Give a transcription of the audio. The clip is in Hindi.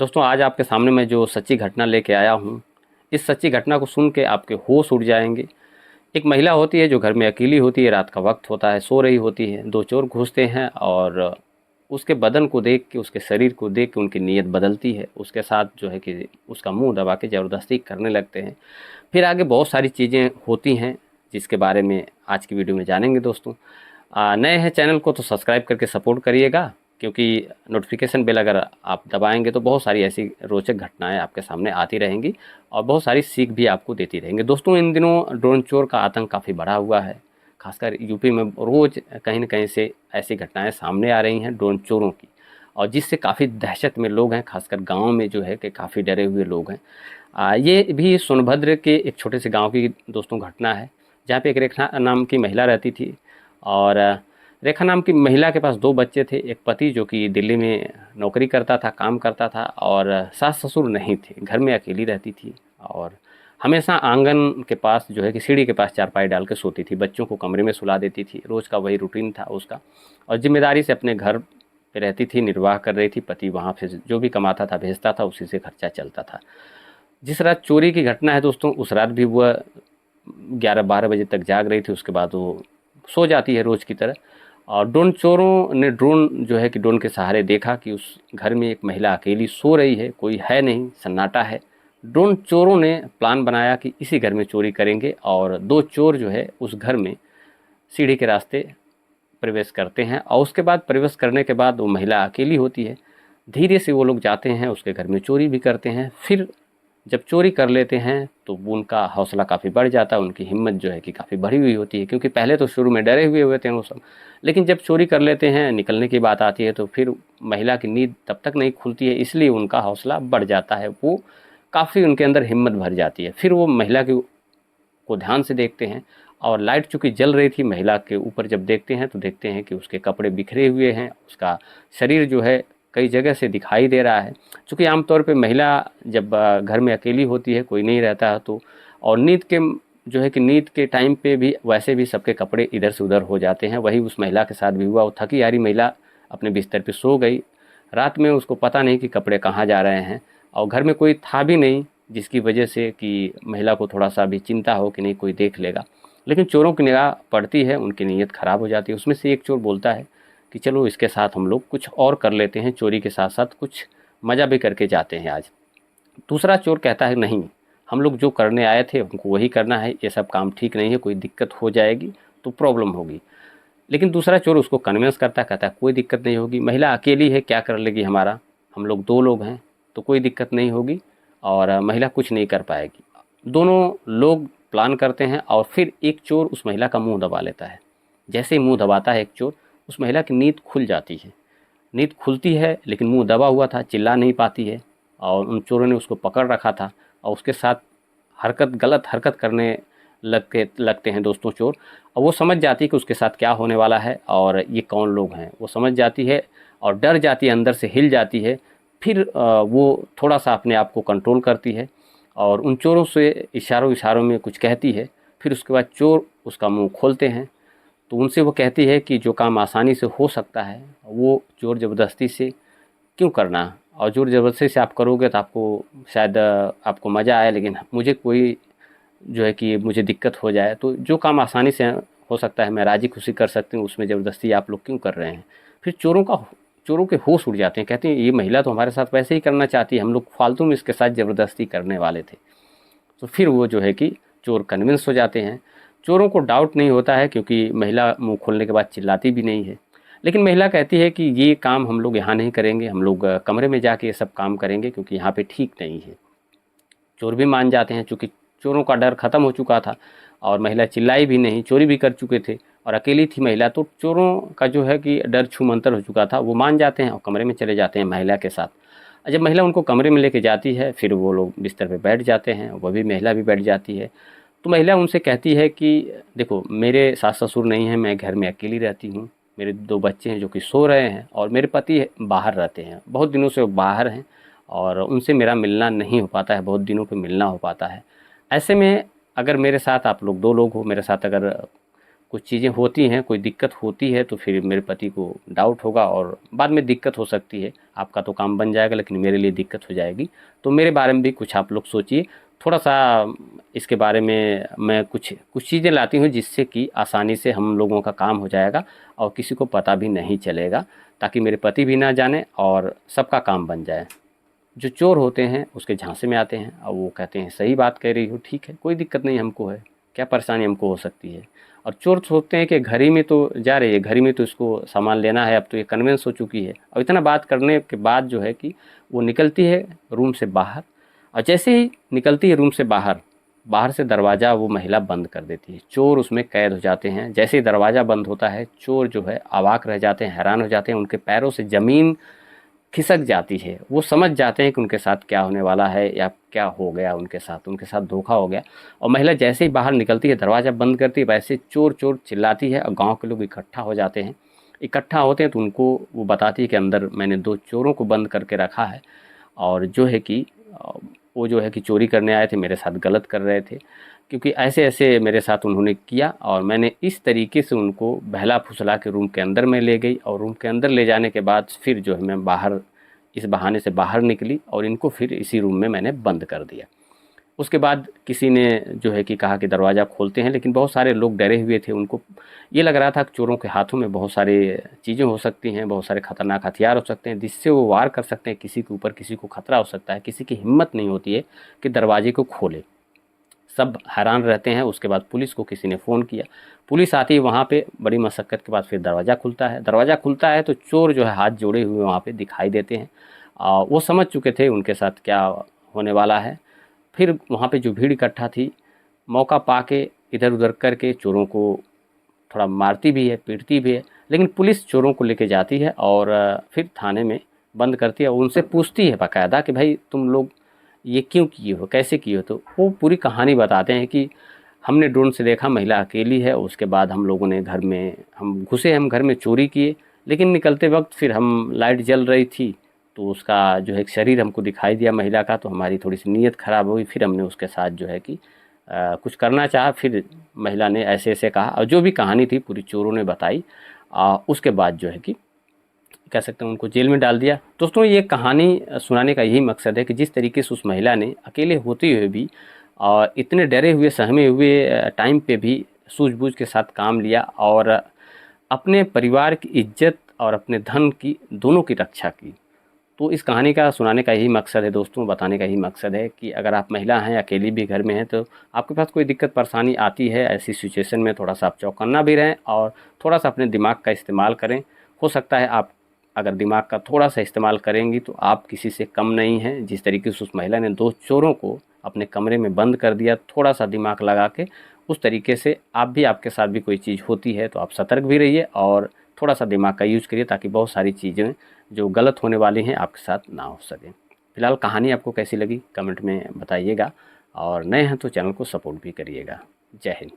दोस्तों आज आपके सामने मैं जो सच्ची घटना लेके आया हूँ, इस सच्ची घटना को सुन के आपके होश उड़ जाएंगे। एक महिला होती है जो घर में अकेली होती है, रात का वक्त होता है, सो रही होती है। दो चोर घुसते हैं और उसके बदन को देख के, उसके शरीर को देख के उनकी नीयत बदलती है। उसके साथ जो है कि उसका मुंह दबा के ज़बरदस्ती करने लगते हैं। फिर आगे बहुत सारी चीज़ें होती हैं जिसके बारे में आज की वीडियो में जानेंगे दोस्तों। नए हैं चैनल को तो सब्सक्राइब करके सपोर्ट करिएगा, क्योंकि नोटिफिकेशन बेल अगर आप दबाएंगे तो बहुत सारी ऐसी रोचक घटनाएं आपके सामने आती रहेंगी और बहुत सारी सीख भी आपको देती रहेंगी। दोस्तों इन दिनों ड्रोन चोर का आतंक काफ़ी बढ़ा हुआ है, खासकर यूपी में रोज़ कहीं न कहीं से ऐसी घटनाएं सामने आ रही हैं ड्रोन चोरों की, और जिससे काफ़ी दहशत में लोग हैं, खासकर गाँव में जो है कि काफ़ी डरे हुए लोग हैं। ये भी सोनभद्र के एक छोटे से गाँव की दोस्तों घटना है, जहाँ पे एक रेखा नाम की महिला रहती थी। और रेखा नाम की महिला के पास 2 बच्चे थे। एक पति जो कि दिल्ली में नौकरी करता था, काम करता था, और सास-ससुर नहीं थे, घर में अकेली रहती थी और हमेशा आंगन के पास जो है कि सीढ़ी के पास चारपाई डाल के सोती थी। बच्चों को कमरे में सुला देती थी, रोज़ का वही रूटीन था उसका, और ज़िम्मेदारी से अपने घर पे रहती थी, निर्वाह कर रही थी। पति वहाँ से जो भी कमाता था भेजता था, उसी से खर्चा चलता था। जिस रात चोरी की घटना है दोस्तों, उस रात भी वह 11-12 बजे तक जाग रही थी। उसके बाद वो सो जाती है रोज़ की तरह, और ड्रोन चोरों ने ड्रोन जो है कि ड्रोन के सहारे देखा कि उस घर में एक महिला अकेली सो रही है, कोई है नहीं, सन्नाटा है। ड्रोन चोरों ने प्लान बनाया कि इसी घर में चोरी करेंगे, और 2 चोर जो है उस घर में सीढ़ी के रास्ते प्रवेश करते हैं, और उसके बाद प्रवेश करने के बाद वो महिला अकेली होती है। धीरे से वो लोग जाते हैं, उसके घर में चोरी भी करते हैं। फिर जब चोरी कर लेते हैं तो वो उनका हौसला काफ़ी बढ़ जाता है, उनकी हिम्मत जो है कि काफ़ी बढ़ी हुई होती है, क्योंकि पहले तो शुरू में डरे हुए थे वो सब। लेकिन जब चोरी कर लेते हैं, निकलने की बात आती है, तो फिर महिला की नींद तब तक नहीं खुलती है, इसलिए उनका हौसला बढ़ जाता है। वो काफ़ी उनके अंदर हिम्मत भर जाती है। फिर वो महिला को ध्यान से देखते हैं, और लाइट चूँकि जल रही थी महिला के ऊपर, जब देखते हैं तो देखते हैं कि उसके कपड़े बिखरे हुए हैं, उसका शरीर जो है कई जगह से दिखाई दे रहा है। चूँकि आमतौर पे महिला जब घर में अकेली होती है, कोई नहीं रहता है, तो और नींद के जो है कि नींद के टाइम पे भी वैसे भी सबके कपड़े इधर से उधर हो जाते हैं। वही उस महिला के साथ भी हुआ। वो थकी हारी महिला अपने बिस्तर पे सो गई। रात में उसको पता नहीं कि कपड़े कहाँ जा रहे हैं, और घर में कोई था भी नहीं, जिसकी वजह से कि महिला को थोड़ा-सा भी चिंता हो कि नहीं कोई देख लेगा। लेकिन चोरों की निगाह पड़ती है, उनकी नीयत ख़राब हो जाती है। उसमें से एक चोर बोलता है कि चलो इसके साथ हम लोग कुछ और कर लेते हैं, चोरी के साथ-साथ कुछ मज़ा भी करके जाते हैं आज। दूसरा चोर कहता है नहीं, हम लोग जो करने आए थे हमको वही करना है, ये सब काम ठीक नहीं है, कोई दिक्कत हो जाएगी तो प्रॉब्लम होगी। लेकिन दूसरा चोर उसको कन्विंस करता है, कहता है कोई दिक्कत नहीं होगी, महिला अकेली है, क्या कर लेगी हमारा, हम लोग 2 लोग हैं तो कोई दिक्कत नहीं होगी, और महिला कुछ नहीं कर पाएगी। दोनों लोग प्लान करते हैं, और फिर एक चोर उस महिला का मुंह दबा लेता है। जैसे ही मुंह दबाता है एक चोर, उस महिला की नींद खुल जाती है। नींद खुलती है लेकिन मुंह दबा हुआ था, चिल्ला नहीं पाती है, और उन चोरों ने उसको पकड़ रखा था, और उसके साथ गलत हरकत करने लगते हैं दोस्तों चोर। और वो समझ जाती है कि उसके साथ क्या होने वाला है और ये कौन लोग हैं। वो समझ जाती है और डर जाती है, अंदर से हिल जाती है। फिर वो थोड़ा-सा अपने आप को कंट्रोल करती है, और उन चोरों से इशारों-इशारों में कुछ कहती है। फिर उसके बाद चोर उसका मुँह खोलते हैं, तो उनसे वो कहती है कि जो काम आसानी से हो सकता है, वो ज़ोर ज़बरदस्ती से क्यों करना, और ज़ोर ज़बरदस्ती से आप करोगे तो आपको शायद आपको मज़ा आए, लेकिन मुझे कोई जो है कि मुझे दिक्कत हो जाए, तो जो काम आसानी से हो सकता है, मैं राज़ी खुशी कर सकती हूँ, उसमें ज़बरदस्ती आप लोग क्यों कर रहे हैं। फिर चोरों के होश उड़ जाते हैं, कहते हैं ये महिला तो हमारे साथ वैसे ही करना चाहती है, हम लोग फालतू में इसके साथ ज़बरदस्ती करने वाले थे। तो फिर वो जो है कि चोर कन्विंस हो जाते हैं। चोरों को डाउट नहीं होता है, क्योंकि महिला मुँह खोलने के बाद चिल्लाती भी नहीं है। लेकिन महिला कहती है कि ये काम हम लोग यहाँ नहीं करेंगे, हम लोग कमरे में जाके ये सब काम करेंगे, क्योंकि यहाँ पे ठीक नहीं है। चोर भी मान जाते हैं, चूँकि चोरों का डर ख़त्म हो चुका था, और महिला चिल्लाई भी नहीं, चोरी भी कर चुके थे और अकेली थी महिला, तो चोरों का जो है कि डर छूमंतर हो चुका था। वो मान जाते हैं और कमरे में चले जाते हैं महिला के साथ। जब महिला उनको कमरे में लेके जाती है, फिर वो लोग बिस्तर पे बैठ जाते हैं, वह भी महिला भी बैठ जाती है। तो महिला उनसे कहती है कि देखो मेरे सास-ससुर नहीं हैं, मैं घर में अकेली रहती हूँ, मेरे 2 बच्चे हैं जो कि सो रहे हैं, और मेरे पति बाहर रहते हैं, बहुत दिनों से वो बाहर हैं, और उनसे मेरा मिलना नहीं हो पाता है, बहुत दिनों पे मिलना हो पाता है। ऐसे में अगर मेरे साथ आप लोग 2 लोग हो, मेरे साथ अगर कुछ चीज़ें होती हैं, कोई दिक्कत होती है तो फिर मेरे पति को डाउट होगा और बाद में दिक्कत हो सकती है। आपका तो काम बन जाएगा लेकिन मेरे लिए दिक्कत हो जाएगी। तो मेरे बारे में भी कुछ आप लोग सोचिए थोड़ा-सा। इसके बारे में मैं कुछ कुछ चीज़ें लाती हूँ जिससे कि आसानी से हम लोगों का काम हो जाएगा और किसी को पता भी नहीं चलेगा, ताकि मेरे पति भी ना जाने और सबका काम बन जाए। जो चोर होते हैं उसके झांसे में आते हैं और वो कहते हैं सही बात कह रही हो, ठीक है, कोई दिक्कत नहीं हमको है, क्या परेशानी हमको हो सकती है। और चोर सोचते हैं कि घर ही में तो जा रही है, घर ही में तो इसको सामान लेना है, अब तो ये कन्वेंस हो चुकी है। और इतना बात करने के बाद जो है कि वो निकलती है रूम से बाहर, और जैसे ही निकलती है रूम से बाहर, बाहर से दरवाज़ा वो महिला बंद कर देती है। चोर उसमें कैद हो जाते हैं। जैसे ही दरवाज़ा बंद होता है, चोर जो है अवाक रह जाते हैं, हैरान हो जाते हैं, उनके पैरों से ज़मीन खिसक जाती है। वो समझ जाते हैं कि उनके साथ क्या होने वाला है या क्या हो गया उनके साथ धोखा हो गया। और महिला जैसे ही बाहर निकलती है, दरवाज़ा बंद करती है, वैसे चोर चोर चिल्लाती है और गांव के लोग इकट्ठा हो जाते हैं। इकट्ठा होते हैं तो उनको वो बताती है कि अंदर मैंने 2 चोरों को बंद करके रखा है और जो है कि वो जो है कि चोरी करने आए थे, मेरे साथ गलत कर रहे थे, क्योंकि ऐसे-ऐसे मेरे साथ उन्होंने किया। और मैंने इस तरीके से उनको बहला-फुसला के रूम के अंदर में ले गई और रूम के अंदर ले जाने के बाद फिर जो है मैं बाहर इस बहाने से बाहर निकली और इनको फिर इसी रूम में मैंने बंद कर दिया। उसके बाद किसी ने जो है कि कहा कि दरवाज़ा खोलते हैं, लेकिन बहुत सारे लोग डरे हुए थे। उनको ये लग रहा था कि चोरों के हाथों में बहुत सारी चीज़ें हो सकती हैं, बहुत सारे खतरनाक हथियार हो सकते हैं जिससे वो वार कर सकते हैं किसी के ऊपर, किसी को खतरा हो सकता है। किसी की हिम्मत नहीं होती है कि दरवाजे को खोले। सब हैरान रहते हैं। उसके बाद पुलिस को किसी ने फ़ोन किया, पुलिस आती है वहाँ पे। बड़ी मशक्क़त के बाद फिर दरवाज़ा खुलता है। दरवाज़ा खुलता है तो चोर जो है हाथ जोड़े हुए वहाँ पे दिखाई देते हैं। वो समझ चुके थे उनके साथ क्या होने वाला है। फिर वहाँ पे जो भीड़ इकट्ठा थी, मौका पाके इधर-उधर करके चोरों को थोड़ा मारती भी है, पीटती भी है, लेकिन पुलिस चोरों को लेके जाती है और फिर थाने में बंद करती है और उनसे पूछती है बाकायदा कि भाई तुम लोग ये क्यों किए हो, कैसे किए हो? तो वो पूरी कहानी बताते हैं कि हमने ड्रोन से देखा महिला अकेली है, उसके बाद हम लोगों ने घर में हम घुसे, हम घर में चोरी किए, लेकिन निकलते वक्त फिर हम लाइट जल रही थी तो उसका जो है एक शरीर हमको दिखाई दिया महिला का, तो हमारी थोड़ी सी नीयत ख़राब हुई। फिर हमने उसके साथ जो है कि कुछ करना चाहा। फिर महिला ने ऐसे-ऐसे कहा और जो भी कहानी थी पूरी चोरों ने बताई। उसके बाद जो है कि कह सकते हैं उनको जेल में डाल दिया। दोस्तों ये कहानी सुनाने का यही मकसद है कि जिस तरीके से उस महिला ने अकेले होते हुए भी इतने डरे हुए, सहमे हुए टाइम पे भी सूझबूझ के साथ काम लिया और अपने परिवार की इज़्ज़त और अपने धन की दोनों की रक्षा की। तो इस कहानी का सुनाने का यही मकसद है दोस्तों, बताने का यही मकसद है कि अगर आप महिला हैं, अकेली भी घर में हैं, तो आपके पास कोई दिक्कत परेशानी आती है, ऐसी सिचुएशन में थोड़ा-सा आप चौकन्ना भी रहें और थोड़ा-सा अपने दिमाग का इस्तेमाल करें। हो सकता है आप अगर दिमाग का थोड़ा-सा इस्तेमाल करेंगी तो आप किसी से कम नहीं हैं। जिस तरीके से उस महिला ने 2 चोरों को अपने कमरे में बंद कर दिया, थोड़ा-सा दिमाग लगा के, उस तरीके से आप भी, आपके साथ भी कोई चीज़ होती है तो आप सतर्क भी रहिए और थोड़ा-सा दिमाग का यूज़ करिए ताकि बहुत सारी चीज़ें जो गलत होने वाली हैं आपके साथ ना हो सकें। फिलहाल कहानी आपको कैसी लगी कमेंट में बताइएगा और नए हैं तो चैनल को सपोर्ट भी करिएगा। जय हिंद।